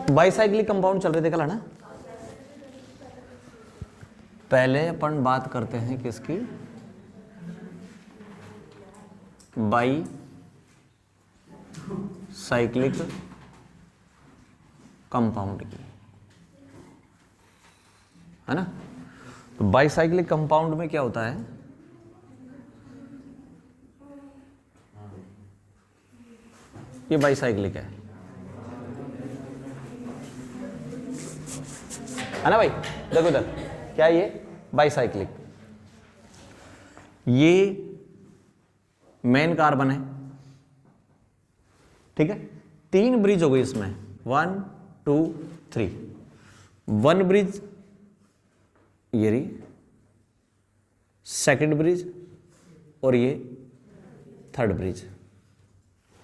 Bicyclic compound चल रहे थे कल, है ना। पहले अपन बात करते हैं किसकी, बाई साइक्लिक कंपाउंड की, है ना। तो बाईसाइक्लिक कंपाउंड में क्या होता है, ये बाईसाइक्लिक है ना भाई। देखो इधर क्या है, ये बाईसाइक्लिक, ये मेन कार्बन है, ठीक है। 3 ब्रिज हो गई इसमें, 1 2 3, 1 ब्रिज ये रही, सेकंड ब्रिज और ये थर्ड ब्रिज,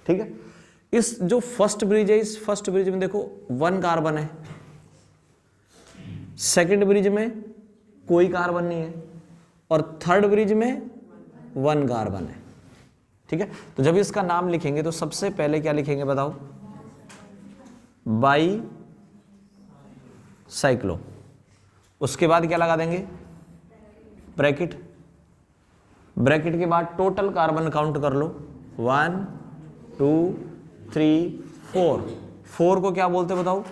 ठीक है। इस जो फर्स्ट ब्रिज है, इस फर्स्ट ब्रिज में देखो 1 कार्बन है, सेकंड ब्रिज में कोई कार्बन नहीं है और थर्ड ब्रिज में 1 कार्बन है, ठीक है। तो जब इसका नाम लिखेंगे तो सबसे पहले क्या लिखेंगे बताओ, बाई साइक्लो, उसके बाद क्या लगा देंगे, ब्रैकेट, ब्रैकेट के बाद टोटल कार्बन काउंट कर लो, 1 2 3 4, 4 को क्या बोलते बताओ,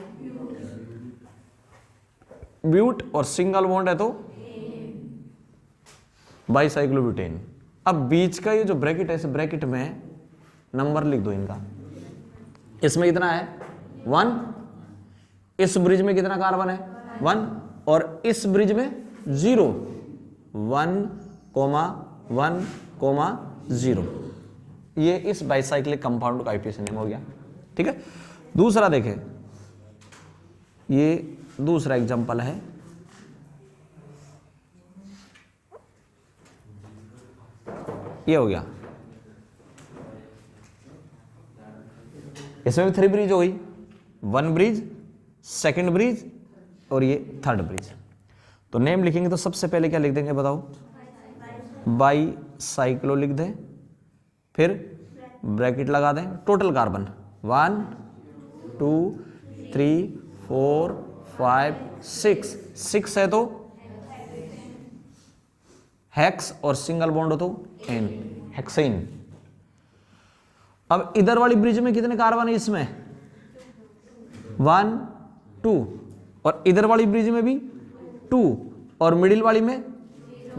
ब्यूट, और सिंगल बॉन्ड है तो बाईसाइक्लोब्यूटेन। अब बीच का ये जो ब्रैकेट है, इस ब्रैकेट में नंबर लिख दो इनका, इसमें कितना है 1, इस ब्रिज में कितना कार्बन है 1, और इस ब्रिज में 0, 1 1 0, ये इस बाईसाइक्लिक कंपाउंड का आईपीसी नेम हो गया, ठीक है। दूसरा देखें, ये दूसरा एग्जांपल है, ये हो गया, इसमें भी 3 ब्रिज हो गई, 1 ब्रिज, सेकंड ब्रिज और ये थर्ड ब्रिज। तो नेम लिखेंगे तो सबसे पहले क्या लिख देंगे बताओ, बाई साइक्लो लिख दें, फिर ब्रैकेट लगा दें, टोटल कार्बन 1 2 3 4 5 6, 6 है तो हेक्स और सिंगल बॉन्ड हो तो एन, हेक्सेन। अब इधर वाली ब्रिज में कितने कार्बन है, इसमें 1 2, और इधर वाली ब्रिज में भी 2, और मिडिल वाली में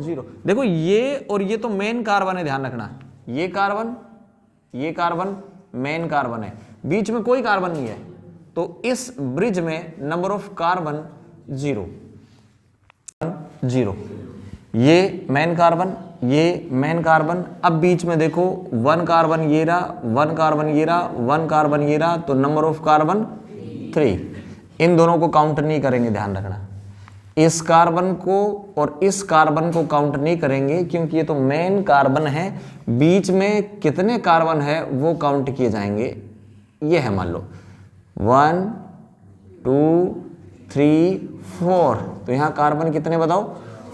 0। देखो ये और ये तो मेन कार्बन है, ध्यान रखना, ये कार्बन मेन कार्बन है, बीच में कोई कार्बन नहीं है, तो इस ब्रिज में नंबर ऑफ कार्बन 0 0, ये मेन कार्बन, ये मेन कार्बन। अब बीच में देखो 1 कार्बन ये रहा, 1 कार्बन ये रहा, 1 कार्बन ये रहा, तो नंबर ऑफ कार्बन 3। इन दोनों को काउंट नहीं करेंगे, ध्यान रखना, इस कार्बन को और इस कार्बन को काउंट नहीं करेंगे, क्योंकि ये तो मेन कार्बन है, बीच में कितने कार्बन है वो काउंट किए जाएंगे। ये है मान लो 1 2 3 4, तो यहां कार्बन कितने बताओ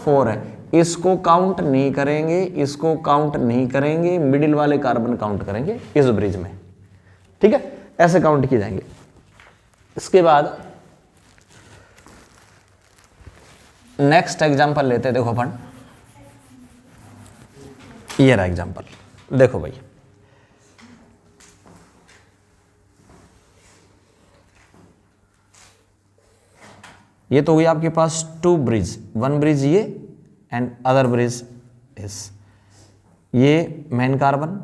4 है, इसको काउंट नहीं करेंगे, इसको काउंट नहीं करेंगे, मिडिल वाले कार्बन काउंट करेंगे इस ब्रिज में, ठीक है। ऐसे काउंट किए जाएंगे। इसके बाद नेक्स्ट एग्जांपल लेते हैं, देखो अपन, ये रहा एग्जांपल, देखो भाई, ये तो हुई आपके पास 2 ब्रिज, 1 ब्रिज ये एंड अदर ब्रिज इस, ये मेन कार्बन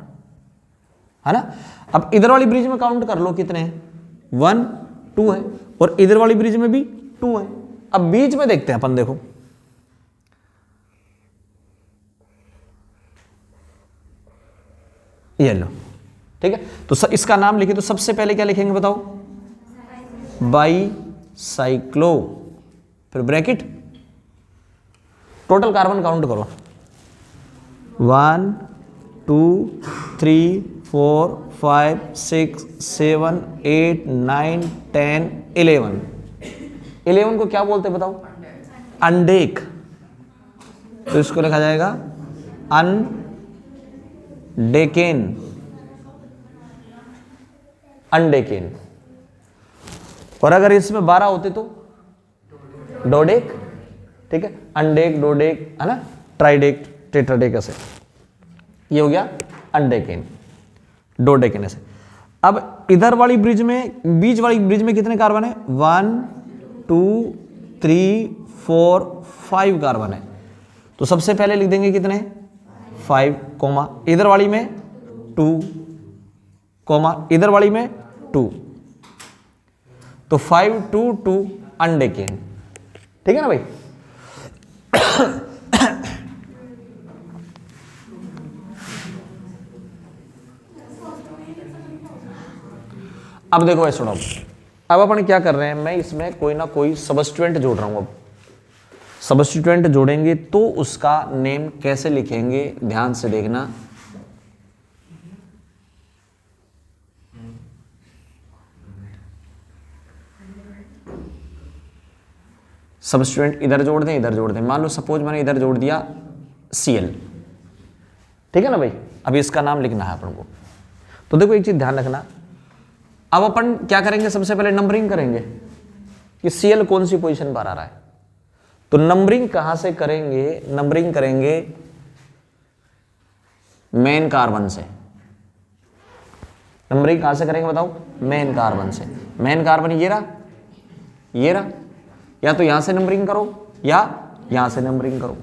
है ना। अब इधर वाली ब्रिज में काउंट कर लो कितने हैं, 1 2 है, और इधर वाली ब्रिज में भी 2 है। अब बीच में देखते हैं अपन, देखो ये लो, ठीक है। तो इसका नाम लिखे तो सबसे पहले क्या लिखेंगे बताओ, बाई साइक्लो, फिर ब्रैकेट, टोटल कार्बन काउंट करो, 1 2 3 4 5 6 7 8 9 10 11, 11 को क्या बोलते बताओ, अनडेक, तो इसको लिखा जाएगा अनडेकेन, अनडेकेन। और अगर इसमें 12 होते तो डोडेक, ठीक है, अनडेक, डोडेक, है ना, ट्राइडेक, टेट्राडेक, ऐसे ये हो गया अनडेकेन, डोडेकेन ऐसे। अब इधर वाली ब्रिज में, बीच वाली ब्रिज में कितने कार्बन है? 1 2 3 4 5 कार्बन है। तो सबसे पहले लिख देंगे कितने? 5 कोमा, इधर वाली में 2 कोमा, इधर वाली में 2, तो 5 2 2 अनडेकेन, ठीक है ना भाई। अब देखो भाई सुनो, अब अपन क्या कर रहे हैं, मैं इसमें कोई ना कोई सबस्टिट्यूएंट जोड़ रहा हूं। अब सबस्टिट्यूएंट जोड़ेंगे तो उसका नेम कैसे लिखेंगे, ध्यान से देखना। सबस्टिट्यूएंट इधर जोड़ दें, इधर जोड़ दें। मान लो सपोज मैंने इधर जोड़ दिया Cl, ठीक है ना भाई। अभी इसका नाम लिखना है अपन को। तो देखो एक चीज ध्यान रखना, अब अपन क्या करेंगे, सबसे पहले नंबरिंग करेंगे कि Cl कौन सी पोजीशन पर आ रहा है। तो नंबरिंग कहां से करेंगे? नंबरिंग करेंगे मेन कार्बन से। नंबरिंग कहां से करेंगे बताओ? मेन कार्बन से। मेन कार्बन ये रहा, ये रहा, या तो यहां से नंबरिंग करो या यहां से नंबरिंग करो।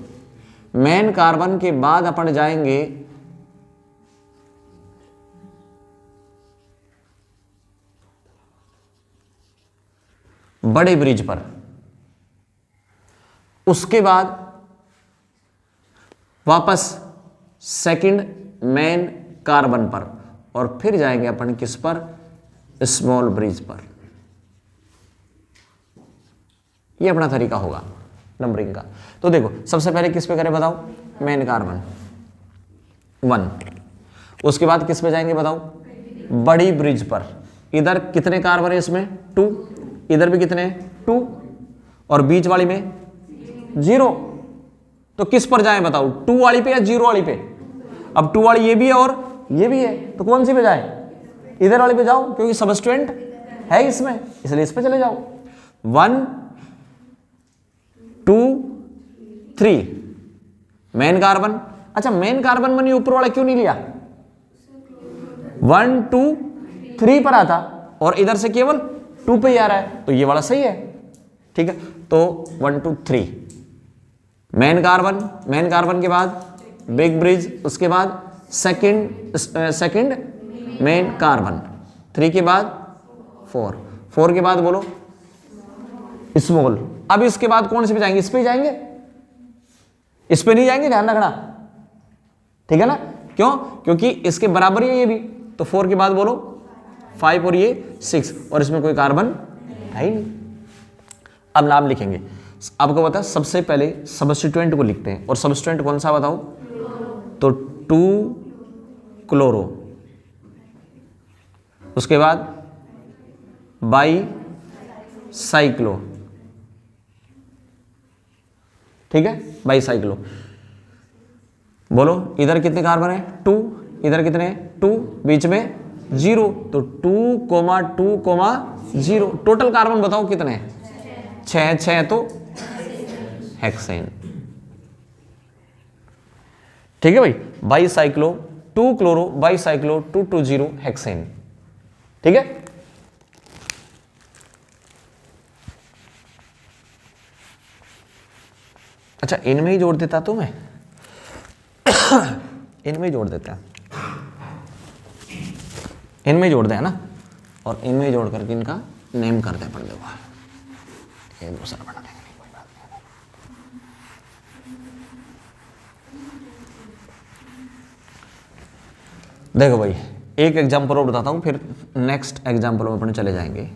मेन कार्बन के बाद अपन जाएंगे बड़े ब्रिज पर, उसके बाद वापस सेकंड मेन कार्बन पर, और फिर जाएंगे अपन किस पर? स्मॉल ब्रिज पर। ये अपना तरीका होगा नंबरिंग का। तो देखो सबसे पहले किस पे करें बताओ? मेन कार्बन 1, उसके बाद किस पे जाएंगे बताओ? बड़ी ब्रिज पर। इधर कितने कार्बन है इसमें? 2, इधर भी कितने? 2, और बीच वाली में 0। तो किस पर जाएं बताओ? 2 वाली पे या 0 वाली पे? अब 2 वाली ये भी है और ये भी है, तो कौन सी पे जाए? इधर वाली पे जाओ, क्योंकि सबस्टिट्यूएंट है इसमें, इसलिए इस पे चले जाओ। 1 2 3 मेन कार्बन। अच्छा मेन कार्बन मैंने ऊपर वाला क्यों नहीं लिया? 1 2 3 पर आता और इधर से केवल 2 पे ही आ रहा है, तो ये वाला सही है, ठीक है। तो 1 2 3 मेन कार्बन, मेन कार्बन के बाद बिग ब्रिज, उसके बाद सेकंड मेन कार्बन, 3 के बाद 4, 4 के बाद बोलो स्मॉल। अब इसके बाद कौन से पे जाएंगे? इस पे जाएंगे, इस पे नहीं जाएंगे, ध्यान रखना, ठीक है ना। क्यों? क्योंकि इसके बराबर ही है ये भी। तो 4 के बाद बोलो 5 और ये 6, और इसमें कोई कार्बन है ही नहीं। अब नाम लिखेंगे। आपको पता है सबसे पहले सबस्टिट्यूएंट को लिखते हैं, और सबस्टिट्यूएंट कौन सा बताओ? तो 2 क्लोरो, उसके बाद बाई साइक्लो, ठीक है, बाई साइक्लो। बोलो इधर कितने कार्बन है? 2, इधर कितने हैं? 2, बीच में 0, तो 2,2,0। टोटल कार्बन बताओ कितने हैं? 6, 6 तो हेक्सेन, ठीक है भाई। By cyclo 2 chloro by cyclo 2,2,0 hexane, ठीक है। अच्छा इनमें ही जोड़ देता तो मैं इनमें ही जोड़ देते हैं, इनमें ही जोड़ दे, है ना, और इनमें ही जोड़ करके इनका नेम कर दे अपन। देखो ये दूसरा बना देंगे, कोई बात नहीं। देखो भाई एक एग्जांपल और बताता हूं, फिर नेक्स्ट एग्जांपल में अपन चले जाएंगे।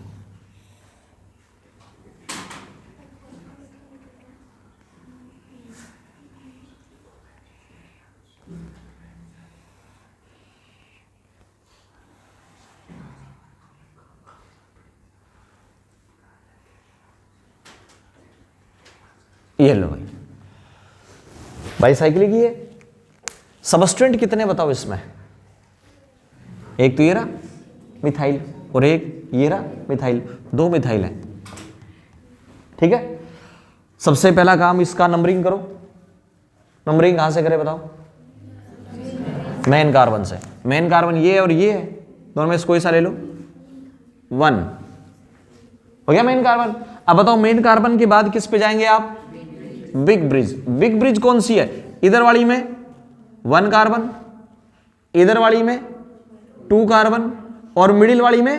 ये लो भाई, बाईसाइक्लिक ही है। सबस्टेंट कितने बताओ इसमें? एक तो ये रहा मिथाइल, और एक ये रहा मिथाइल, 2 मिथाइल है। ठीक है, सबसे पहला काम इसका नंबरिंग करो। नंबरिंग कहां से करें बताओ? मेन कार्बन से। मेन कार्बन ये है और ये है, दोनों में से कोई सा ले लो। 1 हो गया मेन कार्बन। अब बताओ मेन कार्बन के बाद किस पे जाएंगे आप? Big bridge. बिग ब्रिज कौन सी है? इधर वाली में 1 कार्बन, इधर वाली में 2 कार्बन और मिडिल वाली में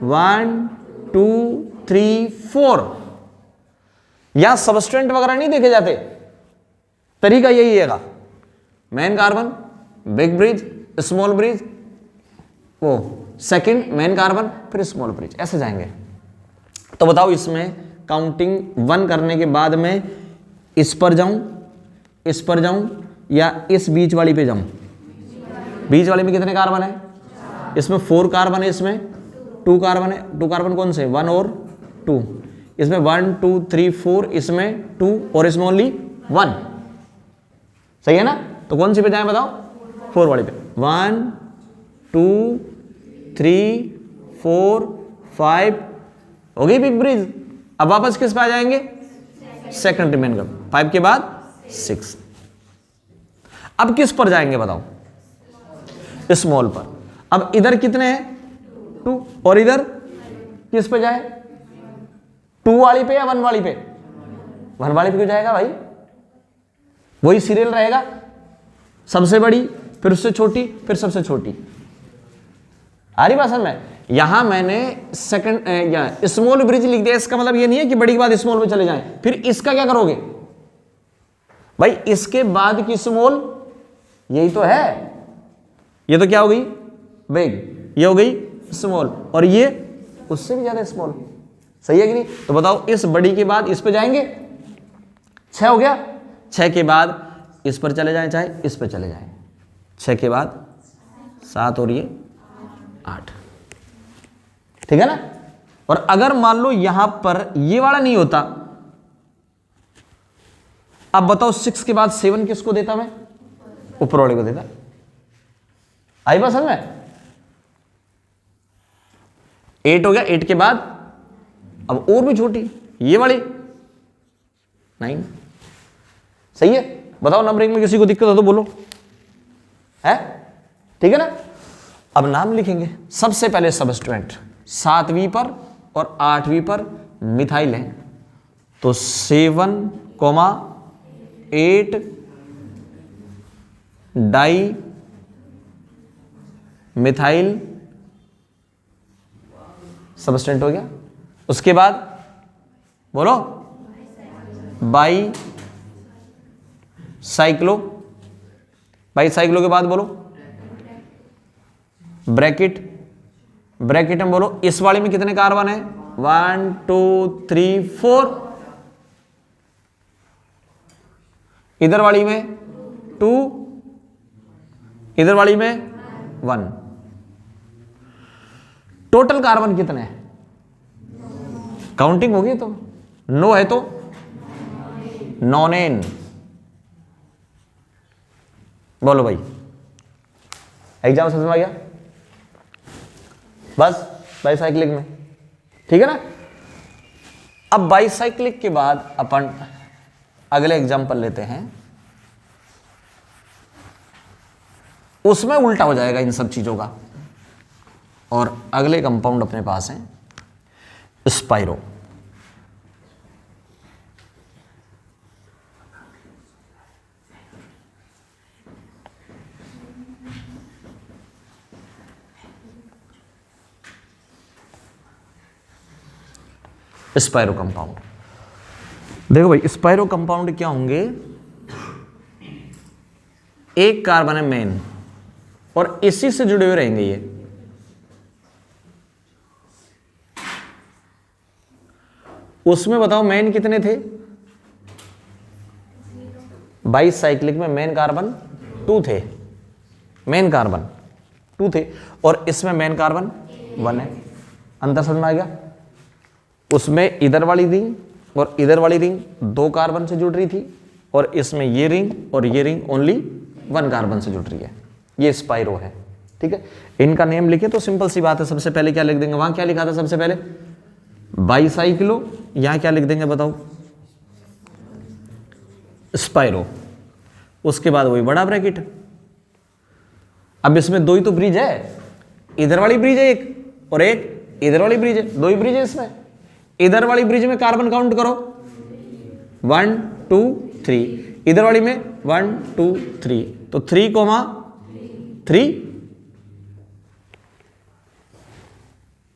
1 2 3 4। यहां सबस्टेंट वगैरह नहीं देखे जाते, तरीका यही है। Main carbon, big bridge, small bridge, वो सेकंड मेन कार्बन, फिर स्मॉल ब्रिज, ऐसे जाएंगे। तो बताओ इसमें काउंटिंग 1 करने के बाद में इस पर जाऊं, इस पर जाऊं या इस बीच वाली पे जाऊं? बीच वाली में कितने कार्बन है? इसमें 4 कार्बन है, इसमें 2 कार्बन है। 2 कार्बन कौन से? 1 और 2। इसमें 1 2 3 4, इसमें 2 और इसमें ओनली 1। सही है ना? तो कौन सी पे जाए बताओ? 4 वाली पे। 1 2 3 4 5 हो गई बिग ब्रिज। अब वापस किस पे आ जाएंगे? सेकंड रिमेन कर। 5 के बाद 6। अब किस पर जाएंगे बताओ? स्मॉल पर। अब इधर कितने हैं? 2 और इधर किस पे जाए? 2 वाली पे या 1 वाली पे? 1 वाली पे क्यों जाएगा भाई? वही सीरियल रहेगा, सबसे बड़ी, फिर उससे छोटी, फिर सबसे छोटी। आ रही बात समझ में? यहां मैंने सेकंड स्मॉल ब्रिज लिख दिया, इसका मतलब ये नहीं है कि बड़ी के बाद स्मॉल में चले जाएं। फिर इसका क्या करोगे भाई? इसके बाद की स्मॉल, यही तो है। ये तो क्या हो गई? बिग। ये हो गई स्मॉल, और ये उससे भी ज्यादा स्मॉल। सही है कि नहीं? तो बताओ इस बड़ी के बाद इस पे जाएंगे। 6 हो गया। 6 के बाद इस पर चले जाएं, चाहे इस पर चले जाएं। 6 के बाद 7 और ये 8। ठीक है ना? और अगर मान लो यहां पर ये वाला नहीं होता, अब बताओ 6 के बाद 7 किसको देता मैं? ऊपर वाले को देता। आई बात समझ में? 8 हो गया। 8 के बाद अब और भी छोटी, ये वाली 9। सही है? बताओ नंबरिंग में किसी को दिक्कत हो तो बोलो, है? ठीक है ना? अब नाम लिखेंगे। सबसे पहले सबस्टेंट 7वीं पर और 8वीं पर मिथाइल है, तो 7, 8 डाई मिथाइल सबस्टेंट हो गया। उसके बाद बोलो बाई साइक्लो। बाई साइक्लो के बाद बोलो ब्रैकेट। ब्रैकेट में बोलो इस वाले में कितने कार्बन है? 1 2 3 4। इधर वाली में 2, इधर वाली में 1। टोटल कार्बन कितने हैं? काउंटिंग होगी तो 9 है, तो नॉनेन। बोलो भाई, एग्जाम समझ में आ गया? बस बाईसाइक्लिक में। ठीक है ना? अब बाईसाइक्लिक के बाद अपन अगले एग्जाम्पल लेते हैं, उसमें उल्टा हो जाएगा इन सब चीजों का। और अगले कंपाउंड अपने पास है स्पाइरो। स्पाइरो कंपाउंड देखो भाई, स्पाइरो कंपाउंड क्या होंगे? एक कार्बन है मेन और इसी से जुड़े हुए रहेंगे ये। उसमें बताओ मेन कितने थे? बाईसाइक्लिक में मेन कार्बन 2 थे। मेन कार्बन 2 थे और इसमें मेन कार्बन 1 है। अंतर समझ में आ गया? उसमें इधर वाली रिंग और इधर वाली रिंग 2 कार्बन से जुड़ रही थी, और इसमें ये रिंग और ये रिंग ओनली 1 कार्बन से जुड़ रही है। ये स्पाइरो है। ठीक है, इनका नेम लिखे तो सिंपल सी बात है, सबसे पहले क्या लिख देंगे, वहां क्या लिखा था सबसे पहले बाईसाइक्लो, यहां क्या लिख देंगे बताओ स्पाइरो, उसके बाद वही बड़ा ब्रैकेट। अब इसमें दो ही तो ब्रिज है, इधर वाली ब्रिज है एक और एक इधर वाली ब्रिज है, दो ही ब्रिज है इसमें। इधर वाली ब्रिज में कार्बन काउंट करो 1 2 3, इधर वाली में 1 2 3, तो 3,3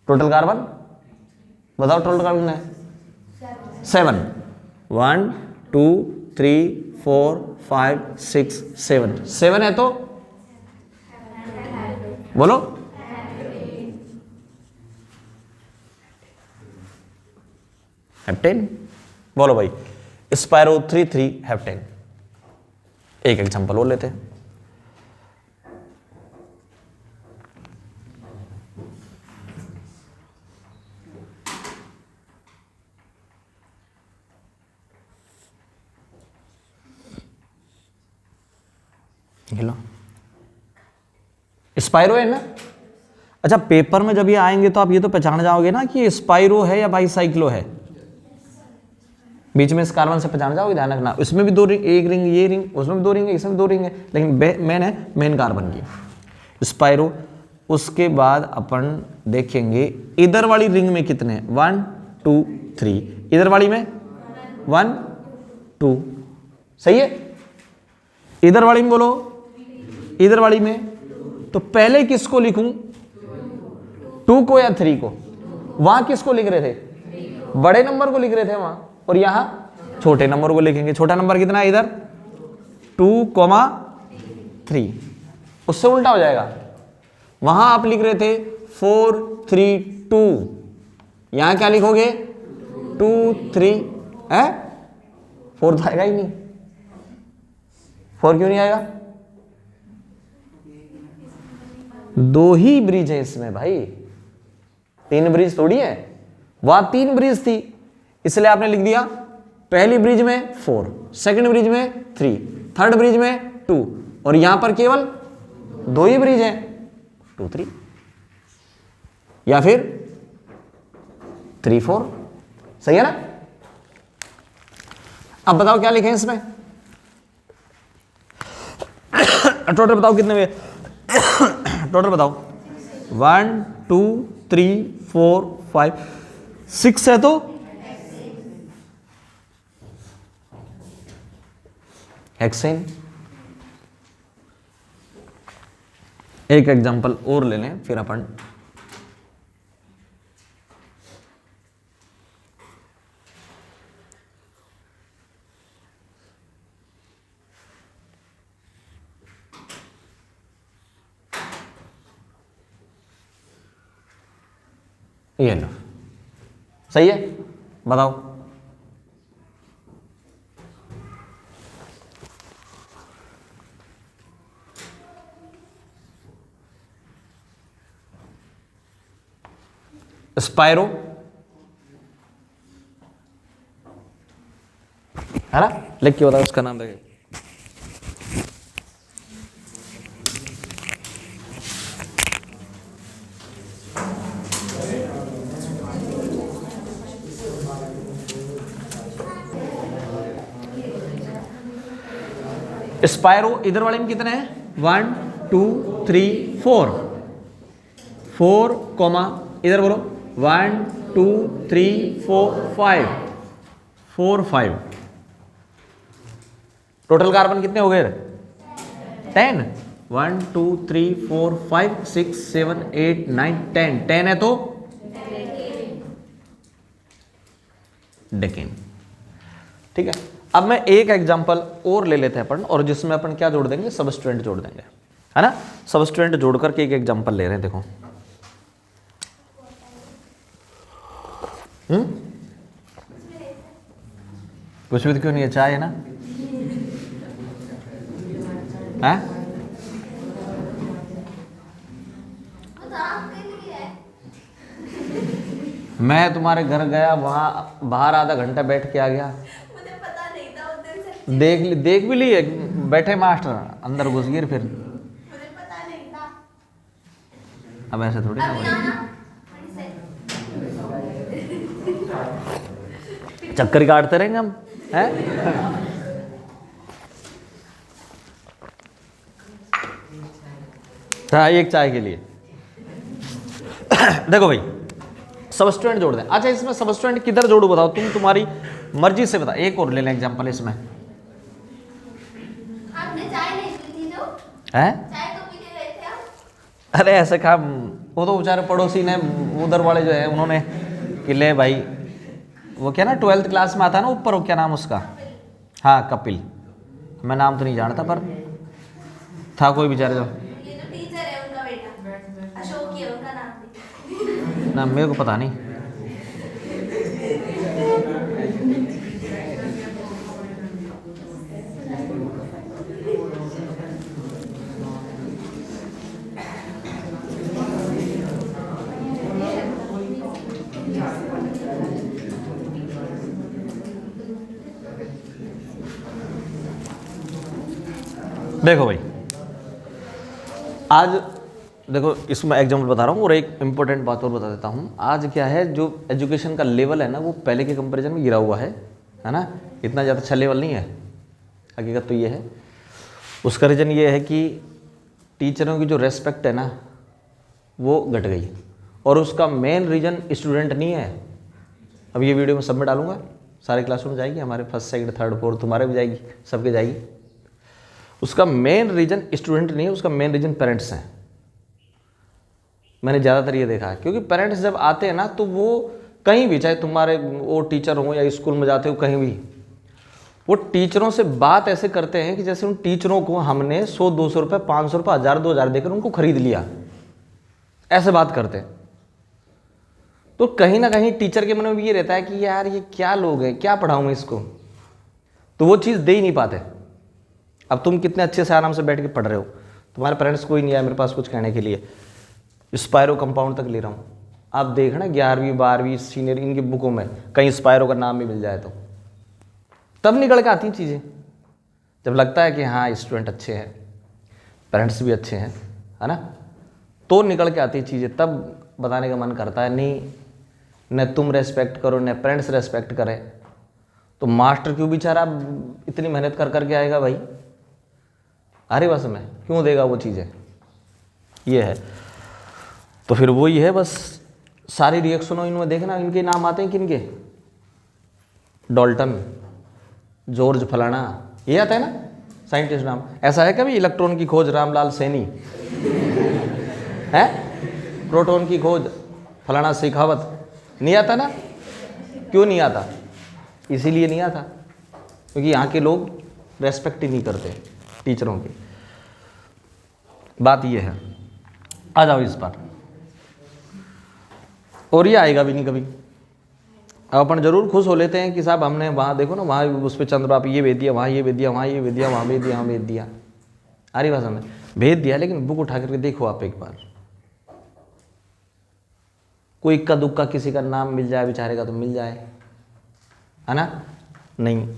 टोटल कार्बन बताओ, टोटल कार्बन है 7, 1 2 3 4 5 6 7, 7 है तो बोलो हेप्टेन, बोलो भाई स्पाइरो 3,3 हेप्टेन। एक एग्जांपल और लेते हैं, लो स्पाइरो है ना। अच्छा पेपर में जब ये आएंगे तो आप ये तो पहचान जाओगे ना कि ये स्पाइरो है या बाईसाइक्लो है, बीच में इस कार्बन से पहचान जाओगे, ध्यान रखना। इसमें भी दो रिंग, एक रिंग ये रिंग, उसमें भी दो रिंग है, इसमें भी दो रिंग है, लेकिन मेन है मेन कार्बन की स्पाइरो। उसके बाद अपन देखेंगे इधर वाली रिंग में कितने 1 2 3, इधर वाली में 1 2, सही है। इधर वाली में बोलो, इधर वाली में तो पहले किसको लिखूं 2 को या 3 को, वहां किसको लिख रहे थे बड़े नंबर को लिख रहे थे वहां, और यहां छोटे नंबर को लिखेंगे। छोटा नंबर कितना है इधर 2,3, उससे उल्टा हो जाएगा, वहां आप लिख रहे थे 4 3 2, यहां क्या लिखोगे 2 3 है, 4 तो आएगा ही नहीं, 4 क्यों नहीं आएगा, दो ही ब्रिज है इसमें भाई, 3 ब्रिज थोड़ी है, वहां 3 ब्रिज थी इसलिए आपने लिख दिया पहली ब्रिज में 4, सेकंड ब्रिज में 3, थर्ड ब्रिज में 2, और यहां पर केवल दो ही ब्रिज हैं 2 3, या फिर 3 4, सही है ना। अब बताओ क्या लिखें इसमें, टोटल बताओ कितने हुए, टोटल बताओ 1 2 3 4 5 6 है तो हेक्सेन। एक एग्जांपल और ले लें फिर अपन ये लो, सही है, बताओ स्पाइरो है ना, लिख के बताओ उसका नाम देखिए, स्पाइरो इधर वाले में कितने हैं 1 2 3 4, 4 कॉमा इधर बोलो 1 2 3 4 5, 4 5, टोटल कार्बन कितने हो गए 10, 1 2 3 4 5 6 7 8 9 10, 10 है तो डेकेन, ठीक है। अब मैं एक एग्जांपल और ले लेते हैं अपन, और जिसमें अपन क्या जोड़ देंगे सबस्ट्रेंट जोड़ देंगे, है ना। सबस्ट्रेंट जोड़ करके एक एग्जांपल ले रहे हैं, देखो कुछ भी तो क्यों नहीं है, चाय है ना, है मैं तुम्हारे घर गया, वहां बाहर आधा घंटा बैठ के आ गया, मुझे पता नहीं था उस दिन से, देख भी लिए बैठे मास्टर, अंदर घुस गए, फिर मुझे पता नहीं था। अब ऐसे थोड़ी ना अभी भाई, आना चक्कर ही काटते रहेंगे हम हैं। हाँ एक चाय के लिए देखो भाई सबस्टेंट जोड़ दें। अच्छा इसमें सबस्टेंट किधर जोड़ू बताओ तुम, तुम्हारी मर्जी से बताओ। एक और ले लें एग्जांपल इसमें, आपने चाय नहीं पी थी जो हैं? चाय तो पी के गए थे आप। अरे ऐसे काम, वो तो बेचारे पड़ोसी ने उधर वाले जो है उन्होंने कि ले भाई, वो क्या ना 12th क्लास में आता ना ऊपर, वो क्या नाम उसका, हाँ कपिल, मैं नाम तो नहीं जानता पर था कोई बेचारे जो, ये जो टीचर है उनका बेटा अशोक ही है उनका नाम भी। ना मेरे को पता नहीं। देखो भाई आज देखो इसमें एग्जाम्पल बता रहा हूँ और एक इम्पोर्टेंट बात और बता देता हूँ। आज क्या है, जो एजुकेशन का लेवल है ना वो पहले के कंपैरिजन में गिरा हुआ है ना, इतना ज़्यादा अच्छा लेवल नहीं है। हकीकत तो ये है, उसका रीज़न ये है कि टीचरों की जो रेस्पेक्ट है ना वो घट गई, और उसका मेन रीज़न स्टूडेंट नहीं है। अब ये वीडियो में सब में डालूंगा, सारे क्लासों में जाएगी, हमारे फर्स्ट सेकंड थर्ड फोर्थ तुम्हारे भी जाएगी, सबके जाएगी। उसका मेन रीज़न स्टूडेंट नहीं है, उसका मेन रीज़न पेरेंट्स हैं। मैंने ज़्यादातर ये देखा है, क्योंकि पेरेंट्स जब आते हैं ना तो वो कहीं भी, चाहे तुम्हारे वो टीचर हो या स्कूल में जाते हो कहीं भी, वो टीचरों से बात ऐसे करते हैं कि जैसे उन टीचरों को हमने 100-200 रुपये, 500 रुपये, 1000-2000 देकर उनको खरीद लिया, ऐसे बात करते हैं। तो कहीं ना कहीं टीचर के मन में भी ये रहता है कि यार ये क्या लोग हैं, क्या पढ़ाऊँ मैं इसको, तो वो चीज़ दे ही नहीं पाते। अब तुम कितने अच्छे से आराम से बैठ के पढ़ रहे हो, तुम्हारे पेरेंट्स कोई नहीं आया मेरे पास कुछ कहने के लिए, स्पायरो कंपाउंड तक ले रहा हूँ, आप देखना 11वीं 12वीं सीनियर इनकी बुकों में कहीं स्पायरो का नाम भी मिल जाए तो तब निकल के आती चीज़ें, जब लगता है कि हाँ स्टूडेंट अच्छे हैं, पेरेंट्स भी अच्छे हैं, है ना, तो निकल के आती चीज़ें, तब बताने का मन करता है। नहीं, न तुम रेस्पेक्ट करो न पेरेंट्स रेस्पेक्ट करें, तो मास्टर क्यों बेचारा इतनी मेहनत कर करके आएगा भाई, अरे बस में क्यों देगा वो चीज़ें, ये है। तो फिर वो ही है, बस सारी रिएक्शनों इनमें देखना, इनके नाम आते हैं किनके, डाल्टन, जॉर्ज फलाना, ये आता है ना साइंटिस्ट नाम। ऐसा है कभी इलेक्ट्रॉन की खोज रामलाल सैनी है, प्रोटॉन की खोज फलाना शेखावत, नहीं आता ना, क्यों नहीं आता, इसीलिए नहीं आता क्योंकि यहाँ के लोग रेस्पेक्ट ही नहीं करते टीचरों की, बात ये है। आ जाओ इस पर, और ये आएगा भी नहीं कभी। अब अपन जरूर खुश हो लेते हैं कि साहब हमने वहाँ देखो ना, वहाँ उस पर चंद्रमा पे ये भेज दिया, वहाँ ये भेज दिया, वहाँ ये भेज दिया, वहाँ भेज दिया, वहाँ भेज दिया, आरी भाषा में भेज दिया। लेकिन बुक उठा करके देखो आप एक बार, कोई इक्का दुक्का किसी का नाम मिल जाए बेचारे का तो मिल जाए, है ना, नहीं।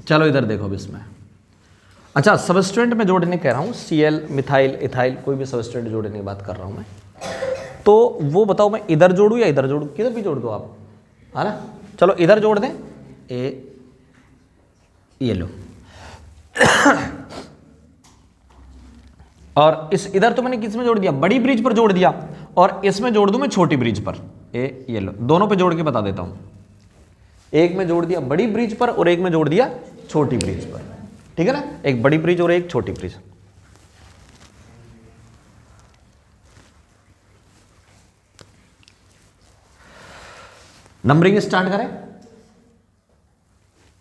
चलो इधर देखो अब इसमें, अच्छा सबस्टेंट में जोड़ने कह रहा हूँ, Cl, मिथाइल, इथाइल, कोई भी सबस्टेंट जोड़ने की बात कर रहा हूँ मैं, तो वो बताओ मैं इधर जोड़ूँ या इधर जोड़ूँ, किधर भी जोड़ दो आप, है ना। चलो इधर जोड़ दें, ये लो और इस इधर तो मैंने किस में जोड़ दिया, बड़ी ब्रिज पर जोड़ दिया, और इसमें जोड़ दूं मैं छोटी ब्रिज पर, ये लो, दोनों पे जोड़ के बता देता हूं। एक में जोड़ दिया बड़ी ब्रिज पर और एक में जोड़ दिया छोटी ब्रिज पर, ठीक है ना, एक बड़ी ब्रिज और एक छोटी ब्रिज। नंबरिंग स्टार्ट करें।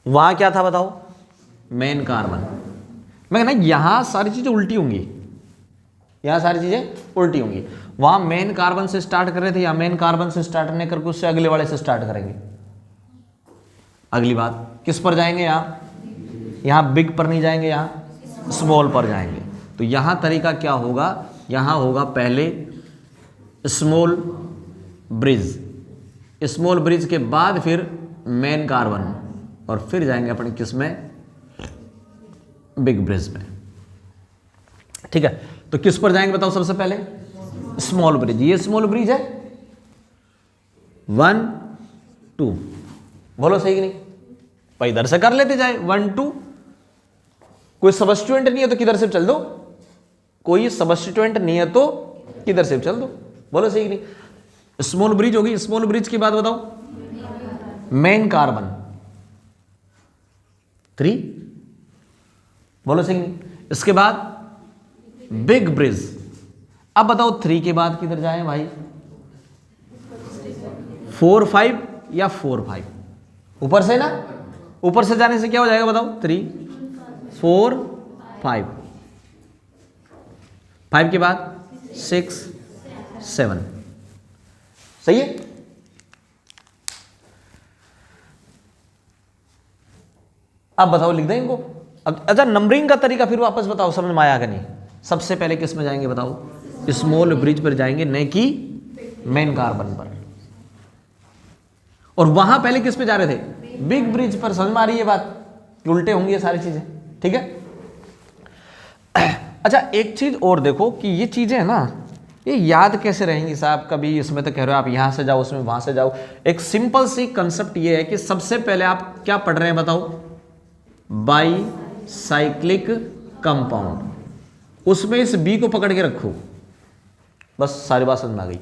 वहां क्या था बताओ, मेन कार्बन। मैं कहना यहां सारी चीजें उल्टी होंगी, यहां सारी चीजें उल्टी होंगी। वहां मेन कार्बन से स्टार्ट कर रहे थे, या मेन कार्बन से स्टार्ट नहीं करके उससे अगले वाले से स्टार्ट करेंगे। अगली बात किस पर जाएंगे, यहां बिग पर नहीं जाएंगे, यहां स्मॉल पर जाएंगे। तो यहां तरीका क्या होगा, यहां होगा पहले स्मॉल ब्रिज, स्मॉल ब्रिज के बाद फिर मेन कार्बन, और फिर जाएंगे अपन किस में, बिग ब्रिज में, ठीक है। तो किस पर जाएंगे बताओ सबसे पहले? Small bridge. ये स्मॉल ब्रिज है 1 2, बोलो सही कि नहीं भाई? इधर से कर लेते जाए 1 2, कोई सबस्टिट्यूएंट नहीं है तो किधर से चल दो, कोई सबस्टिट्यूएंट नहीं है तो किधर से चल दो, बोलो सही कि नहीं? स्मॉल ब्रिज होगी। स्मॉल ब्रिज के बाद बताओ मेन कार्बन 3, बोलो सही नहीं? इसके बाद बिग ब्रिज। अब बताओ 3 के बाद किधर जाए भाई? 4 5 या 4 5? ऊपर से ना, ऊपर से जाने से क्या हो जाएगा बताओ? 3 4 5, 5 के बाद 6 7, सही है? अब बताओ लिख दें इनको। अब अच्छा नंबरिंग का तरीका फिर वापस बताओ, समझ में आया कि नहीं? सबसे पहले किस में जाएंगे बताओ? स्मॉल ब्रिज पर जाएंगे, नहीं कि मेन कार्बन पर। और वहां पहले किस पे जा रहे थे? बिग ब्रिज पर। समझ में आ रही है बात? उल्टे होंगी ये सारी चीजें, ठीक है? अच्छा एक चीज और देखो कि ये चीजें है ना, ये याद कैसे रहेंगी साहब? कभी इसमें तो कह रहे हो आप यहां से जाओ, उसमें वहां से जाओ। एक सिंपल सी कंसेप्ट ये है कि सबसे पहले आप क्या पढ़ रहे हैं बताओ? By cyclic compound. उसमें इस बी को पकड़ के रखो, बस सारी बात समझ में आ गई।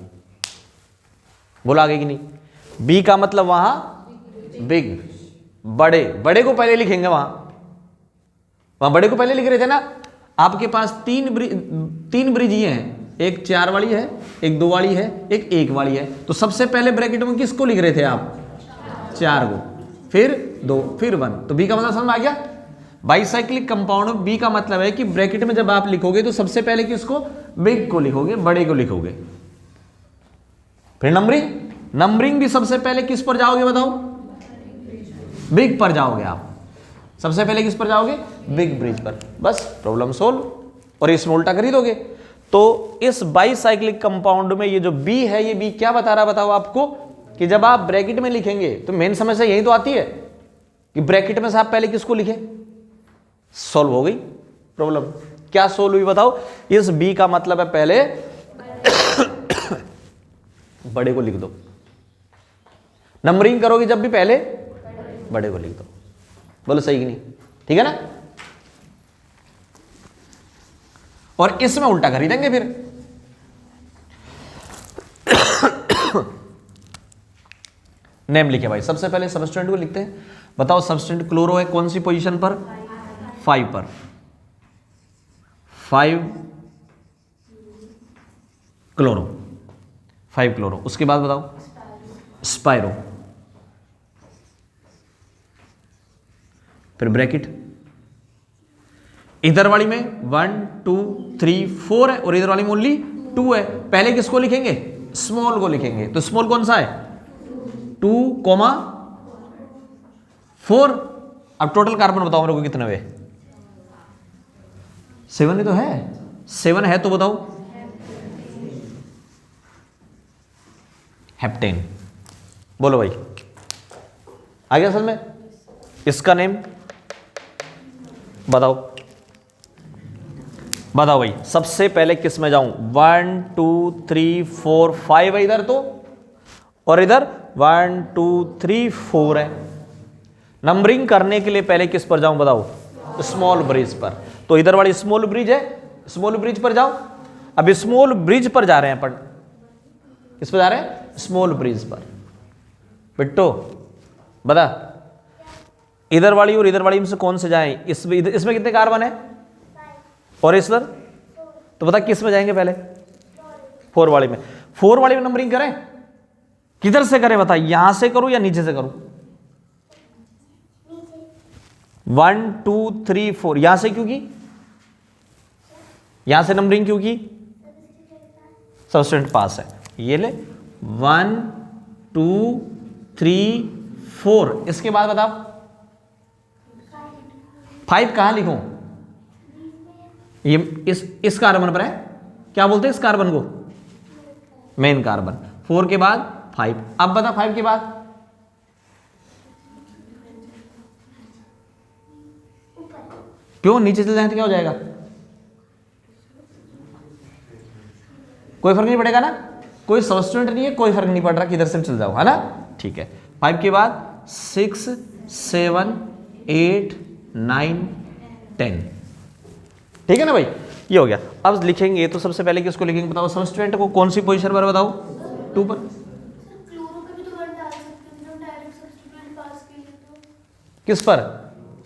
बोला आगे कि नहीं? बी का मतलब वहां बिग, बड़े, बड़े को पहले लिखेंगे। वहां बड़े को पहले लिख रहे थे ना। आपके पास तीन ब्रिज ये हैं, एक 4 वाली है, एक 2 वाली है, एक 1 वाली है। तो सबसे पहले ब्रैकेट में किसको लिख रहे थे आप? 4 को, फिर 2, फिर 1। तो बी का मतलब समझ में आ गया? बाईसाइक्लिक कंपाउंड बी का मतलब है कि ब्रैकेट में जब आप लिखोगे तो सबसे पहले किसको? बिग को लिखोगे, बड़े को लिखोगे। फिर नंबरिंग भी सबसे पहले किस पर जाओगे बताओ? बिग पर जाओगे आप। सबसे पहले किस पर जाओगे? बिग ब्रिज पर। बस प्रॉब्लम सोल्व। और इसमें उल्टा कर ही दोगे। तो इस बाईसाइक्लिक कंपाउंड में ये जो बी है, ये बी क्या बता रहा बताओ आपको? कि जब आप ब्रैकेट में लिखेंगे तो मेन समस्या यही तो आती है कि ब्रैकेट में से आप पहले किसको लिखें। सॉल्व हो गई प्रॉब्लम। क्या सॉल्व हुई बताओ? इस बी का मतलब है पहले बड़े को लिख दो। नंबरिंग करोगे जब भी पहले बड़े को लिख दो। बोलो सही कि नहीं? ठीक है ना? और इसमें उल्टा कर ही देंगे फिर। नेम लिखे भाई। सबसे पहले सबस्टेंट को लिखते हैं। बताओ सबस्टेंट क्लोरो है कौन सी पोजीशन पर? 5 पर। 5 क्लोरो, 5 क्लोरो। उसके बाद बताओ स्पाइरो, फिर ब्रैकेट। इधर वाली में 1 2 3 4 है और इधर वाली में ओनली 2 है। पहले किसको लिखेंगे? स्मॉल को लिखेंगे। तो स्मॉल कौन सा है? 2, 4। अब टोटल कार्बन बताओ मेरे को कितने हुए? 7 ही तो है। 7 है तो बताओ। हेप्टेन। बोलो भाई आ गया असल में? इसका नेम बताओ भाई। सबसे पहले किस में जाऊं? 1 2 3 4 5 है इधर तो, और इधर 1 2 3 4 है। नंबरिंग करने के लिए पहले किस पर जाऊं बताओ? स्मॉल ब्रिज पर। तो इधर वाली स्मॉल ब्रिज है, स्मॉल ब्रिज पर जाओ। अब स्मॉल ब्रिज पर जा रहे हैं अपन। किस पर जा रहे हैं? स्मॉल ब्रिज पर। बिट्टो बता, इधर वाली और इधर वाली में से कौन से जाएं? इसमें कितने कार्बन है? और इस पर तो बता किस में जाएंगे पहले? 4 वाली में। 4 वाली में नंबरिंग करें? किधर से करें बता? यहां से करूं या नीचे से करूं? 1 2 3 4 यहां से क्यों की? यहां से नंबरिंग क्यों की? सबस्टेंट पास है। ये ले 1 2 3 4। इसके बाद बताओ 5 कहां लिखूं? ये इस कार्बन पर है। क्या बोलते हैं इस कार्बन को? Main carbon. 4 के बाद 5। अब बता 5 के बाद क्यों नीचे चले जाए तो क्या हो जाएगा? कोई फर्क नहीं पड़ेगा ना, कोई सब्स्टिट्यूएंट नहीं है, कोई फर्क नहीं पड़ रहा किधर से चल जाओ, है ना। ठीक है, 5 के बाद 6 7 8 9 10, ठीक है ना भाई, ये हो गया। अब लिखेंगे तो सबसे पहले किसको लिखेंगे बताओ, सब्स्टिट्यूएंट को कौन सी पोजीशन पर बताओ, 2 पर। क्लोरो पे भी तो 1 डाल सकते हैं हम डायरेक्ट सब्स्टिट्यूएंट पास के लिए, तो किस पर,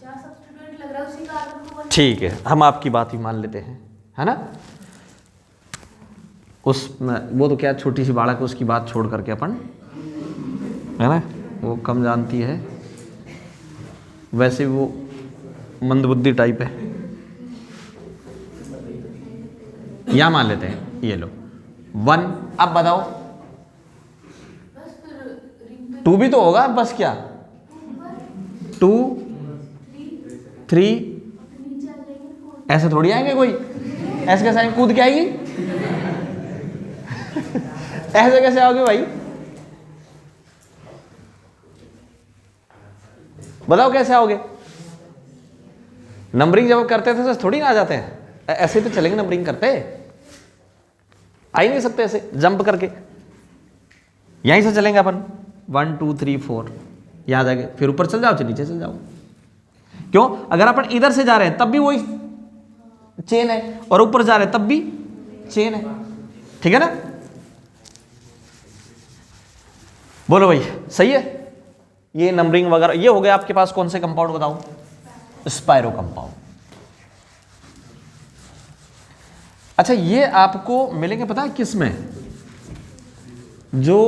जहाँ सब्स्टिट्यूएंट लग रहा है उसी कार्बन को 1। ठीक है, हम आपकी बात ही मान लेते हैं, है ना। उस वो तो क्या छोटी सी बालक है, उसकी बात छोड़ करके अपन, है ना, वो कम जानती है, वैसे वो मंदबुद्धि टाइप है, या मान लेते हैं, ये लो 1। अब बताओ बस फिर रिंग पे 2 भी तो होगा, बस क्या 2 3 नीचे आ जाएंगे 4। ऐसे थोड़ी आएंगे, कोई ऐसे कैसे आएंगे, कूद के आएगी ऐसे कैसे आओगे भाई, बताओ कैसे आओगे। नंबरिंग जब करते थे तो थोड़ी ना आ जाते हैं, ऐसे तो चलेंगे, नंबरिंग करते आ ही नहीं सकते ऐसे जंप करके, यहीं से चलेंगे अपन 1 2 3 4, यहां जाके फिर ऊपर चल जाओ, नीचे चल जाओ। क्यों, अगर अपन इधर से जा रहे हैं तब भी वही चेन है, और ऊपर जा रहे हैं तब भी चेन है, ठीक है ना। बोलो भाई सही है, ये नंबरिंग वगैरह ये हो गया। आपके पास कौन से कंपाउंड बताओ, स्पाइरो कंपाउंड। अच्छा, ये आपको मिलेंगे पता है किस में, जो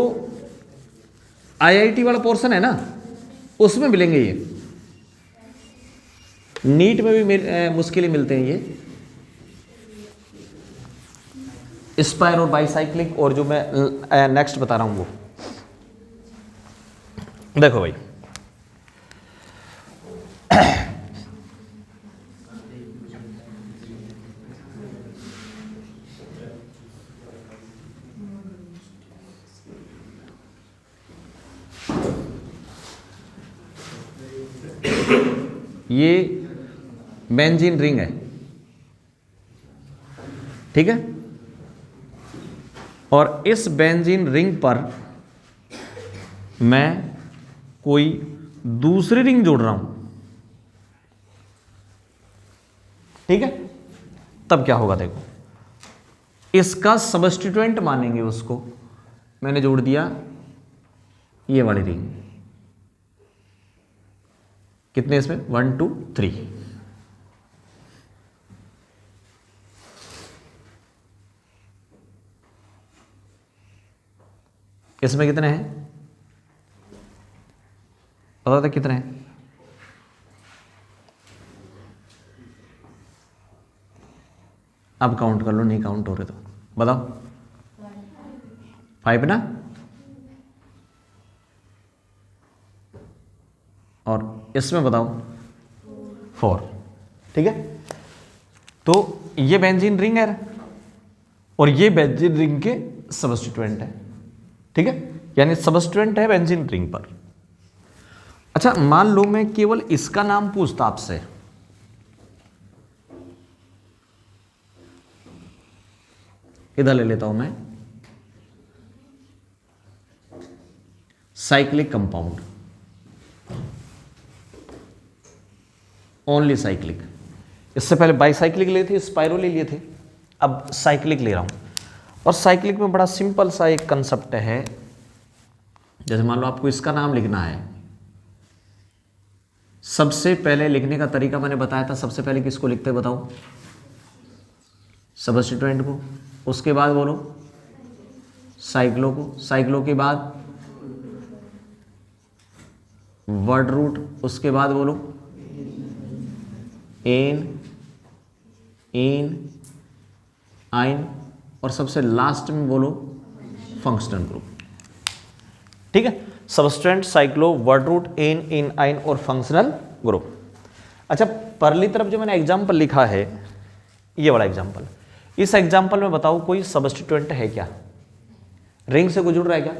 आईआईटी वाला पोर्शन है ना उसमें मिलेंगे ये, नीट में भी मुश्किल ही मिलते हैं ये स्पाइरो बाइसाइक्लिक, और जो मैं नेक्स्ट बता रहा हूं वो देखो भाई ये बेंजीन रिंग है, ठीक है, और इस बेंजीन रिंग पर मैं कोई दूसरी रिंग जोड़ रहा हूं, ठीक है, तब क्या होगा देखो, इसका सब्स्टिट्यूएंट मानेंगे उसको, मैंने जोड़ दिया ये वाली रिंग, कितने इसमें 1 2 3, इसमें कितने हैं पता था, कितने हैं, अब काउंट कर लो, नहीं काउंट हो रहे तो बताओ, 5 ना, और इसमें बताओ 4, ठीक है। तो ये बेंजीन रिंग है और ये बेंजीन रिंग के सब्स्टिट्यूएंट है, ठीक है, यानी सब्स्टिट्यूएंट है बेंजीन रिंग पर। अच्छा, मान लो मैं केवल इसका नाम पूछता आपसे, इधर ले लेता हूं मैं, साइक्लिक कंपाउंड, ओनली साइक्लिक। इससे पहले बाइसाइक्लिक लिए थे, स्पाइरो ले लिए थे, अब साइक्लिक ले रहा हूं। और साइक्लिक में बड़ा सिंपल सा एक कंसेप्ट है, जैसे मान लो आपको इसका नाम लिखना है, सबसे पहले लिखने का तरीका मैंने बताया था, सबसे पहले किसको लिखते हैं बताओ, सब्स्टिट्यूएंट को, उसके बाद बोलो साइक्लो को, साइक्लो के बाद वर्ड रूट, उसके बाद बोलो एन, इन, आइन, और सबसे लास्ट में बोलो फंक्शनल ग्रुप, ठीक है। Substituent, cyclo, word root, ane, ene, yne और फंक्शनल ग्रुप। अच्छा, परली तरफ जो मैंने एग्जाम्पल लिखा है, ये वाला एग्जाम्पल, इस एग्जाम्पल में बताओ कोई सब्स्टिट्यूएंट है क्या, रिंग से कोई जुड़ रहा है क्या,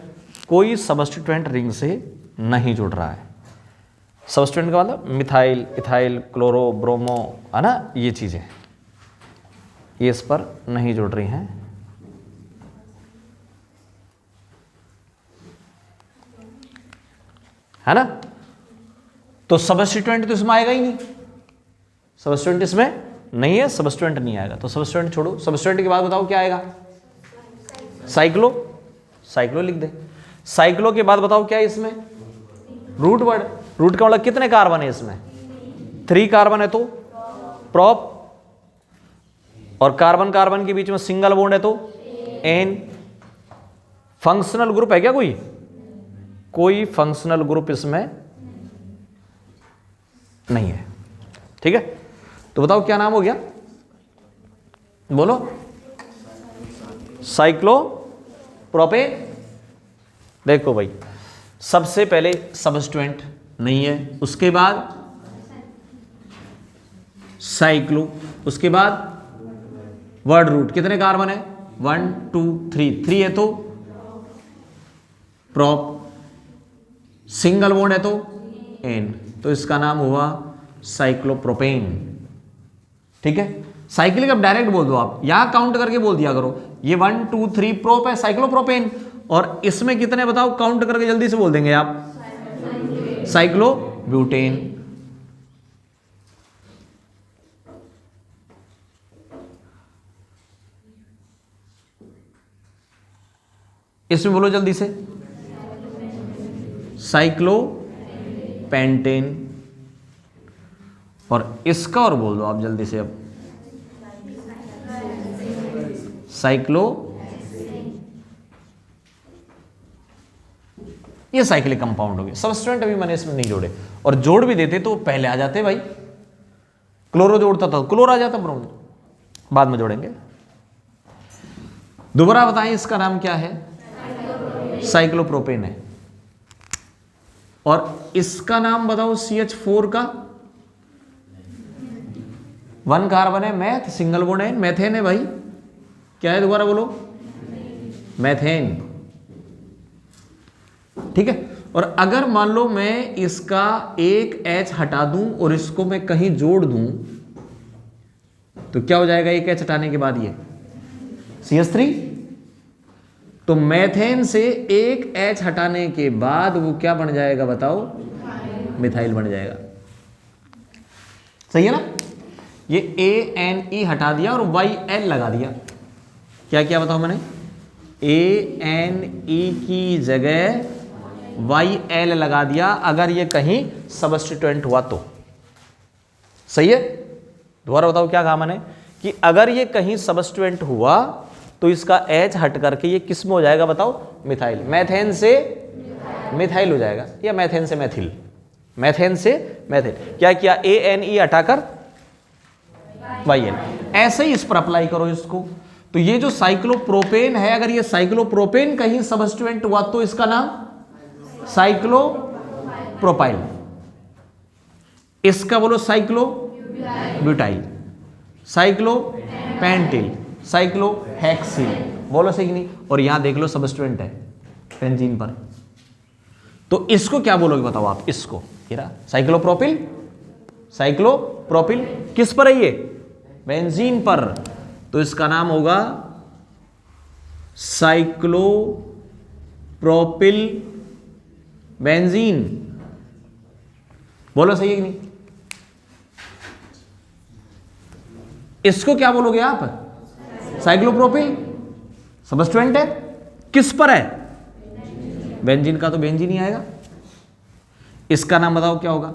कोई सब्स्टिट्यूएंट रिंग से नहीं जुड़ रहा है। सब्स्टिट्यूएंट का मतलब मिथाइल, इथाइल, क्लोरो, ब्रोमो, है ना, ये चीजें ये इस पर नहीं जुड़ रही हैं, है ना। तो सबस्टिट्यूएंट तो इसमें आएगा ही नहीं, सबस्टिट्यूएंट इसमें नहीं है, सबस्टिट्यूएंट नहीं आएगा, तो सबस्टिट्यूएंट छोड़ो। सबस्टिट्यूएंट के बाद बताओ क्या आएगा, साइक्लो, साइक्लो लिख दे। साइक्लो के बाद बताओ क्या है इसमें, रूट वर्ड। रूट का मतलब कितने कार्बन है इसमें, 3 कार्बन है तो प्रॉप, और कार्बन कार्बन के बीच में सिंगल बॉन्ड है तो एन। फंक्शनल ग्रुप है क्या कोई, कोई फंक्शनल ग्रुप इसमें नहीं है, ठीक है। तो बताओ क्या नाम हो गया, बोलो, साइक्लोप्रोपेन। देखो भाई, सबसे पहले सबस्टिट्यूएंट नहीं है, उसके बाद साइक्लो, उसके बाद वर्ड रूट, कितने कार्बन है 1 2 3, 3 है तो प्रॉप, सिंगल बॉन्ड है तो एन, तो इसका नाम हुआ साइक्लोप्रोपेन, ठीक है। साइक्लिक अब डायरेक्ट बोल दो आप, यहां काउंट करके बोल दिया करो, ये 1 2 3 प्रोप है साइक्लोप्रोपेन, और इसमें कितने बताओ, काउंट करके जल्दी से बोल देंगे आप, साइक्लोब्यूटेन। इसमें बोलो जल्दी से, साइक्लोपेंटेन, और इसका और बोल दो आप जल्दी से अब, साइक्लो, ये साइक्लिक कंपाउंड हो गए। सबस्टिट्यूएंट अभी मैंने इसमें नहीं जोड़े, और जोड़ भी देते तो पहले आ जाते भाई, क्लोरो जोड़ता था क्लोर आ जाता, ब्रोमीन बाद में जोड़ेंगे। दोबारा बताएं इसका नाम क्या है, साइक्लोप्रोपेन है। और इसका नाम बताओ CH4 का, 1 कार्बन है, मैथ, सिंगल बॉन्ड है, मेथेन है भाई, क्या है दोबारा बोलो, मेथेन, ठीक है। और अगर मान लो मैं इसका एक H हटा दूं और इसको मैं कहीं जोड़ दूं, तो क्या हो जाएगा एक H हटाने के बाद, ये CH3। तो मेथेन से एक H हटाने के बाद वो क्या बन जाएगा बताओ, मिथाइल बन जाएगा, सही है ना। ये ANE हटा दिया और YL लगा दिया, क्या क्या बताओ मैंने, ANE की जगह YL लगा दिया, अगर ये कहीं सबस्टिट्यूएंट हुआ तो, सही है। दोबारा बताओ क्या कहा मैंने, कि अगर ये कहीं सबस्टिट्यूएंट हुआ तो इसका H हट करके ये किस में हो जाएगा बताओ, मिथाइल, मेथेन से मिथाइल हो जाएगा, या मेथेन से मैथिल, मेथेन से मैथिल, क्या किया, ANE हटाकर YL, ऐसे ही इस पर अप्लाई करो इसको। तो ये जो साइक्लोप्रोपेन है, अगर ये साइक्लोप्रोपेन कहीं सबस्टिट्यूएंट हुआ तो इसका नाम साइक्लोप्रोपाइल, इसका बोलो साइक्लोब्यूटाइल, साइक्लोपेंटिल, साइक्लोहेक्सिल, बोलो सही नहीं। और यहां देख लो सबस्टिट्यूएंट है बेंजीन पर, तो इसको क्या बोलोगे बताओ आप, इसको साइक्लोप्रोपिल, साइक्लोप्रोपिल किस पर है ये, बेंजीन पर, तो इसका नाम होगा साइक्लोप्रोपिल बेंजीन, बोलो सही है कि नहीं। इसको क्या बोलोगे आप, साइक्लोप्रोपिल, सबस्टिट्यूएंट है, किस पर है, बेंजीन का, तो बेंजीन ही आएगा। इसका नाम बताओ क्या होगा,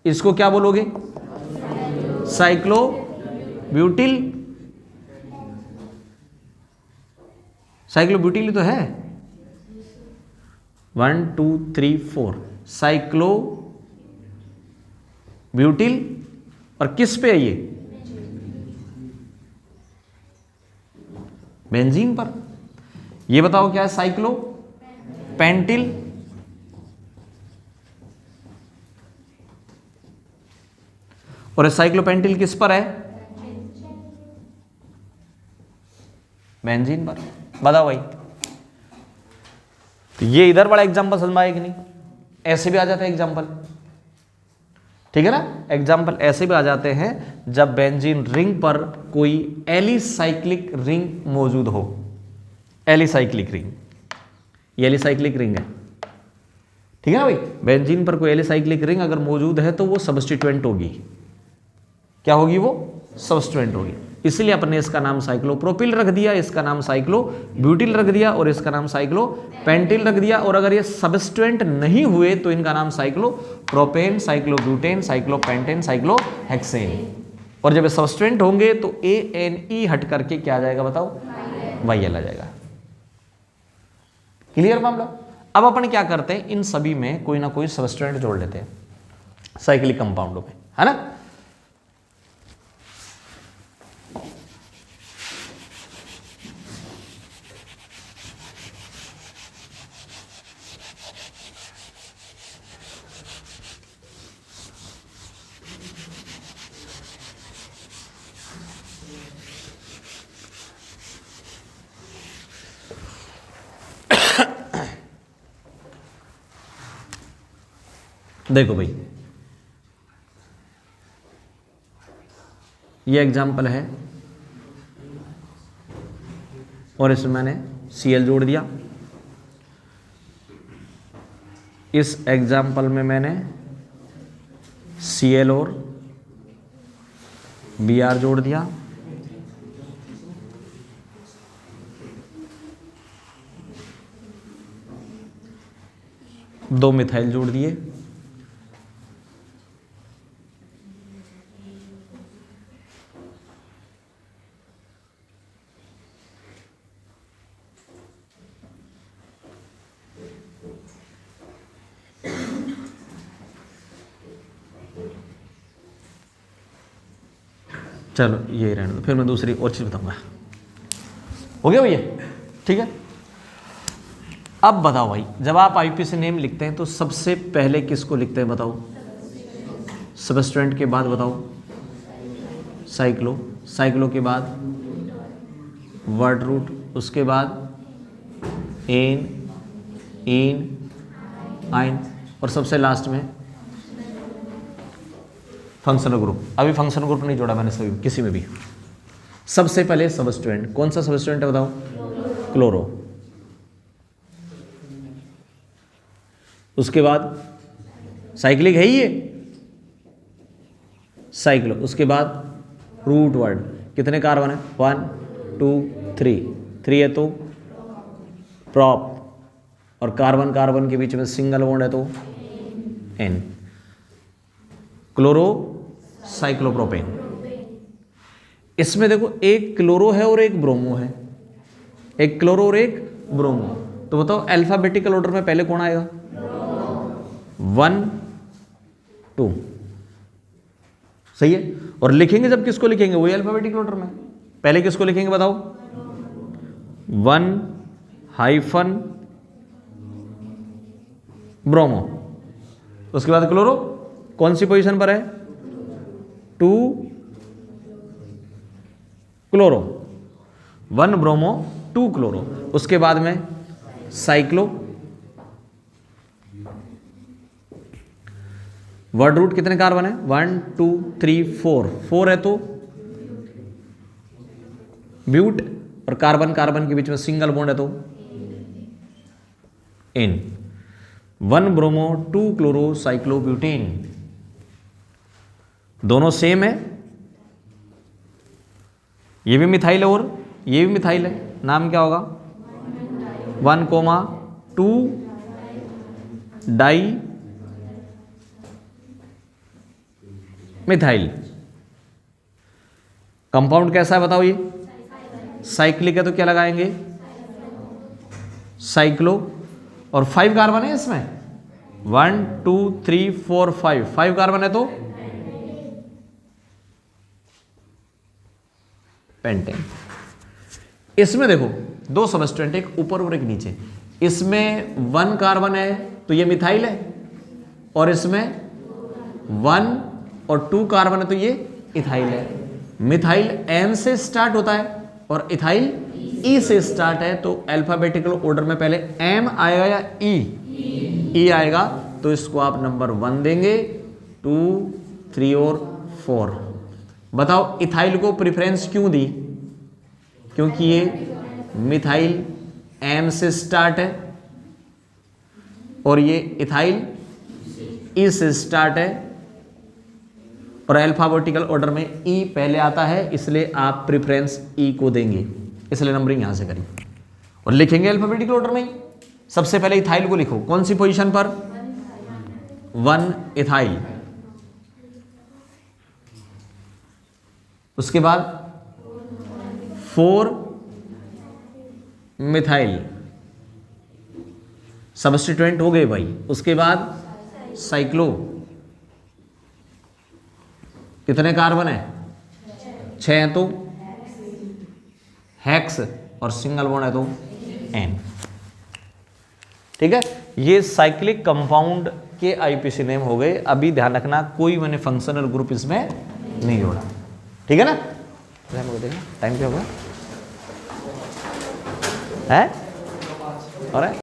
इसको क्या बोलोगे, साइक्लोब्यूटिल, साइक्लोब्यूटिल ही तो है, 1 2 3 4, साइक्लोब्यूटिल, और किस पे है ये, बेंजीन पर। ये बताओ क्या है, साइक्लोपेंटिल, और साइक्लोपेंटिल किस पर है, बेंजीन पर, बताओ भाई। तो ये इधर बड़ा एग्जांपल समझ में आएगा कि नहीं, ऐसे भी आ जाता है एग्जांपल, ठीक है ना। एग्जाम्पल ऐसे भी आ जाते हैं जब बेंजीन रिंग पर कोई एलिसाइक्लिक रिंग मौजूद हो, एलिसाइक्लिक रिंग, ये एलिसाइक्लिक रिंग है, ठीक है ना भाई। बेंजीन पर कोई एलिसाइक्लिक रिंग अगर मौजूद है तो वो सबस्टिट्यूएंट होगी। क्या होगी वो? सबस्टिट्यूएंट होगी। इसलिए अपने इसका नाम साइक्लोप्रोपिल रख दिया, इसका नाम साइक्लोब्यूटिल रख दिया और इसका नाम साइक्लोपेंटिल रख दिया। और अगर ये सबस्टिट्यूएंट नहीं हुए तो इनका नाम साइक्लोप्रोपेन, साइक्लोब्यूटेन, साइक्लोपेंटेन, साइक्लोहेक्सेन। और जब सबस्टिट्यूएंट होंगे तो ANE हट करके क्या आ जाएगा बताओ? YL आ जाएगा। क्लियर मामला? अब अपन क्या करते हैं, इन सभी में कोई ना कोई सबस्टिट्यूएंट जोड़ लेते हैं साइक्लिक कंपाउंडों में, है ना। देखो भाई, ये एग्जाम्पल है और इसमें मैंने Cl जोड़ दिया। इस एग्जाम्पल में मैंने Cl और Br जोड़ दिया। दो मिथाइल जोड़ दिए। चलो ये रहने दो, फिर मैं दूसरी और चीज बताऊंगा। हो गया भैया? ठीक है। अब बताओ भाई, जब आप IUPAC नेम लिखते हैं तो सबसे पहले किसको लिखते हैं बताओ? सबस्टिट्यूएंट के बाद बताओ साइक्लो, साइक्लो के बाद वर्ड रूट, उसके बाद एन, इन, आइन और सबसे लास्ट में फंक्शनल ग्रुप। अभी फंक्शनल ग्रुप नहीं जोड़ा मैंने सभी किसी में भी। सबसे पहले सबस्टिट्यूएंट, कौन सा सबस्टिट्यूएंट है बताओ? क्लोरो। उसके बाद साइक्लिक है ही ये, साइक्लो। उसके बाद रूट वर्ड, कितने कार्बन है? 1 2 3 है तो प्रॉप, और कार्बन कार्बन के बीच में सिंगल बॉन्ड है तो N। Chloro cyclopropane. इसमें देखो एक क्लोरो है और एक ब्रोमो है, एक क्लोरो और एक ब्रोमो। तो बताओ अल्फाबेटिकल ऑर्डर में पहले कौन आएगा? 1 2। सही है। और लिखेंगे जब किसको लिखेंगे? वही अल्फाबेटिकल ऑर्डर में। पहले किसको लिखेंगे बताओ? 1 हाइफन ब्रोमो। उसके बाद क्लोरो कौन सी पोजीशन पर है? 2 क्लोरो, 1 ब्रोमो 2 क्लोरो। उसके बाद में साइक्लो, वर्ड रूट कितने कार्बन है? 1 2 3 4 है तो ब्यूट, और कार्बन कार्बन के बीच में सिंगल बॉन्ड है तो इन। 1 ब्रोमो 2 क्लोरो साइक्लोब्यूटेन। दोनों सेम है, ये भी मिथाइल है और ये भी मिथाइल है। नाम क्या होगा? 1,2 डाई मिथाइल। कंपाउंड कैसा है बताओ? ये साइक्लिक है तो क्या लगाएंगे? साइक्लो। और 5 कार्बन है इसमें, 1 2 3 4 5 कार्बन है तो पेंटेन। इसमें देखो दो सबस्टिट्यूएंट, एक ऊपर और एक नीचे। इसमें 1 कार्बन है तो ये मिथाइल है, और इसमें 1 और 2 कार्बन है तो ये इथाइल है। मिथाइल M से स्टार्ट होता है और इथाइल E से स्टार्ट है, तो अल्फाबेटिकल ऑर्डर में पहले M आएगा या E आएगा, तो इसको आप नंबर 1 देंगे, 2 3 और 4। बताओ इथाइल को प्रेफरेंस क्यों दी? क्योंकि ये मिथाइल M से स्टार्ट है, और ये इथाइल ई से स्टार्ट है और अल्फाबेटिकल ऑर्डर में ई पहले आता है, इसलिए आप प्रेफरेंस ई को देंगे, इसलिए नंबरिंग यहां से करिए और लिखेंगे अल्फाबेटिकल ऑर्डर में ही। सबसे पहले इथाइल को लिखो, कौन सी पोजीशन पर? 1 इथाइल। उसके बाद 4 मिथाइल, सबस्टिट्यूएंट हो गए भाई। उसके बाद साइक्लो, कितने कार्बन है? 6 हैं तो हेक्स और सिंगल बॉन्ड है तो एन। ठीक है, ये साइक्लिक कंपाउंड के आईपीसी नेम हो गए। अभी ध्यान रखना कोई मैंने फंक्शनल ग्रुप इसमें नहीं जोड़ा, ठीक है ना? टाइम क्या होगा है? और है?